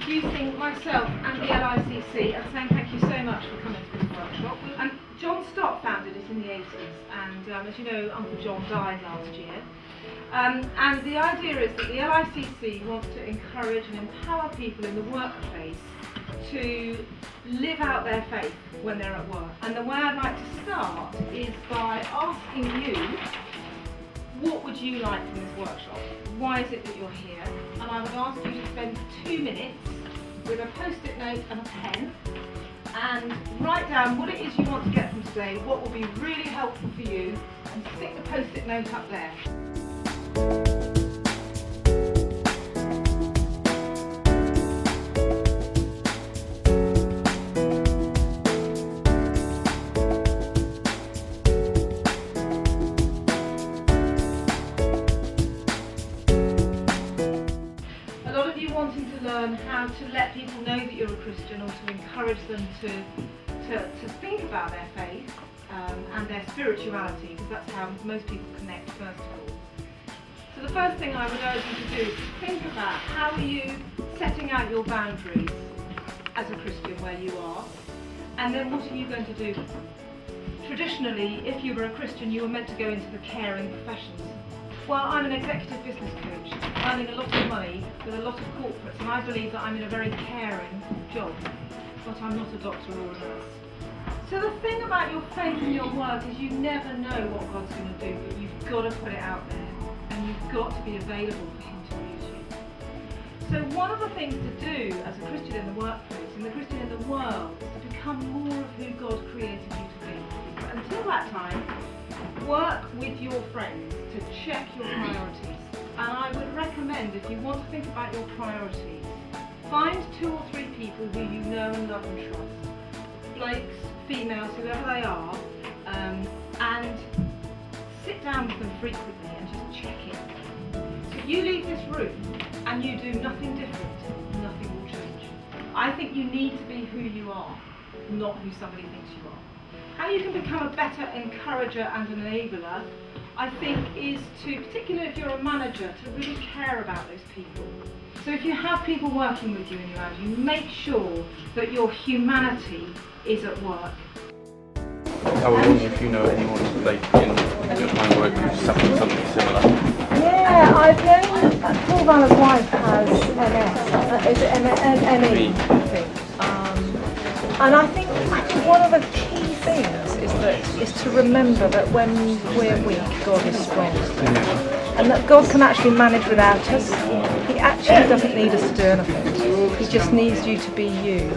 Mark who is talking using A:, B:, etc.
A: introducing myself and the LICC and saying thank you so much for coming to this workshop. And John Stott founded it in the 80s, and as you know, Uncle John died last year. And the idea is that the LICC wants to encourage and empower people in the workplace to live out their faith when they're at work. And the way I'd like to start is by asking you, what would you like from this workshop? Why is it that you're here? And I would ask you to spend 2 minutes with a post-it note and a pen and write down what it is you want to get from today, what will be really helpful for you, and stick the post-it note up there. Wanting to learn how to let people know that you're a Christian, or to encourage them to think about their faith and their spirituality, because that's how most people connect first of all. So the first thing I would urge you to do is think about how are you setting out your boundaries as a Christian where you are, and then what are you going to do with them? Traditionally, if you were a Christian, you were meant to go into the caring professions. Well, I'm an executive business coach, earning a lot of money with a lot of corporates, and I believe that I'm in a very caring job, but I'm not a doctor or a nurse. So the thing about your faith and your work is you never know what God's going to do, but you've got to put it out there, and you've got to be available for Him to use you. So one of the things to do as a Christian in the workplace and the Christian in the world is to become more of who God created you to be. But until that time, work with your friends to check your priorities. And I would recommend, if you want to think about your priorities, find 2 or 3 people who you know and love and trust, blokes, females, whoever they are, and sit down with them frequently and just check in. So if you leave this room and you do nothing different, nothing will change. I think you need to be who you are, not who somebody thinks you are. How you can become a better encourager and an enabler, I think, is to, particularly if you're a manager, to really care about those people. So if you have people working with you and around you, make sure that your humanity is at work.
B: I was wondering if you know anyone like in your time working with something similar.
C: Yeah, I've known Paul Valler's wife has MS. Is it ME? I think. And I think one of the key things is to remember that when we're weak, God is strong. And that God can actually manage without us. He actually doesn't need us to do anything. He just needs you to be you.